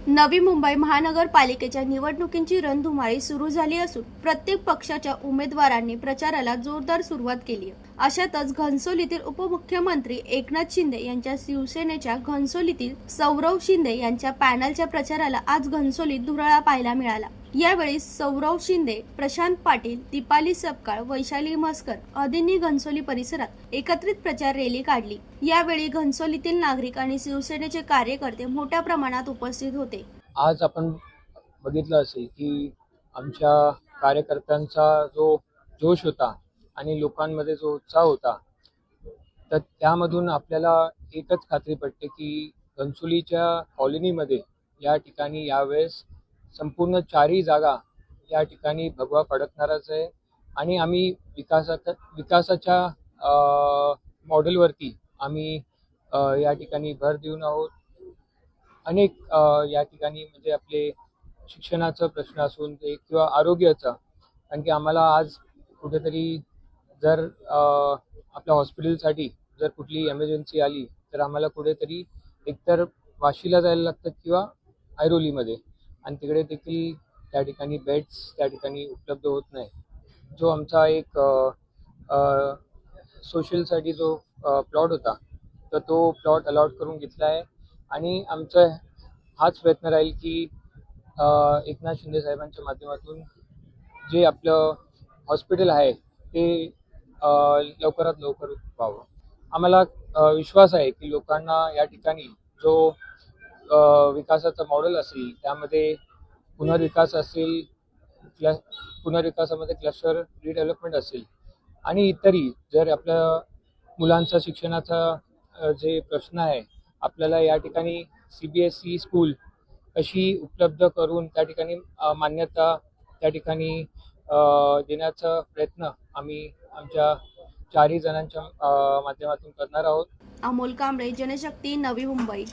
नवी मुंबई महानगरपालिकेच्या निवडणुकींची रणधुमाळी सुरू झाली असून प्रत्येक पक्षाच्या उमेदवारांनी प्रचाराला जोरदार सुरुवात केली आहे। अशातच घनसोलीतील उपमुख्यमंत्री एकनाथ शिंदे यांच्या शिवसेनेच्या घनसोलीतील सौरव शिंदे यांच्या पॅनलच्या प्रचाराला आज घनसोलीत धुराळा पाहायला मिळाला। यावेळी सौरव शिंदे, प्रशांत पाटील, दीपाली सपकाळ, वैशाली म्हसकर आदींनी घनसोली परिसरात एकत्रित प्रचार रॅली काढली। यावेळी घनसोलीतील नागरिक आणि शिवसेनेचे कार्यकर्ते मोठ्या प्रमाणात उपस्थित होते। आज आपण बघितलं असेल की आमच्या कार्यकर्त्यांचा जो जोश होता आणि लोकांमध्ये जो उत्साह होता, तर त्यामधून आपल्याला एकच खात्री पटते की घनसोलीच्या कॉलनीमध्ये या ठिकाणी यावेळेस संपूर्ण चारही जागा या ठिकाणी भगवा फडकणारच आहे। आणि आम्ही विकासाच्या मॉडेलवरती आम्ही या ठिकाणी भर देऊन आहोत। अनेक या ठिकाणी म्हणजे आपले शिक्षणाचा प्रश्न असून ते किंवा आरोग्याचा, कारण की आम्हाला आज कुठेतरी जर आपल्या हॉस्पिटलसाठी जर कुठली एमर्जन्सी आली तर आम्हाला कुठेतरी एकतर वाशीला जायला लागतं किंवा ऐरोलीमध्ये, आणि तिकडे देखील त्या ठिकाणी बेड्स त्या ठिकाणी उपलब्ध होत नाही। जो आमचा एक सोशलसाठी जो प्लॉट होता तर तो प्लॉट अलॉट करून घेतला आहे। आणि आमचा हाच प्रयत्न राहील की एकनाथ शिंदे साहेबांच्या माध्यमातून जे आपलं हॉस्पिटल आहे ते लवकरात लवकर व्हावं। आम्हाला विश्वास आहे की लोकांना या ठिकाणी जो विकासाचा मॉडेल असेल, त्यामध्ये पुनर्विकास असेल, पुनर्विकासामध्ये क्लस्टर रिडेव्हलपमेंट असेल आणि इतरही जर आपल्या मुलांचा शिक्षणाचा जे प्रश्न आहे, आपल्याला या ठिकाणी CBSE स्कूल कशी उपलब्ध करून त्या ठिकाणी मान्यता त्या ठिकाणी देण्याचा प्रयत्न आम्ही आमच्या चारही जणांच्या माध्यमातून करणार आहोत। अमोल कांबळे, जनशक्ती, नवी मुंबई।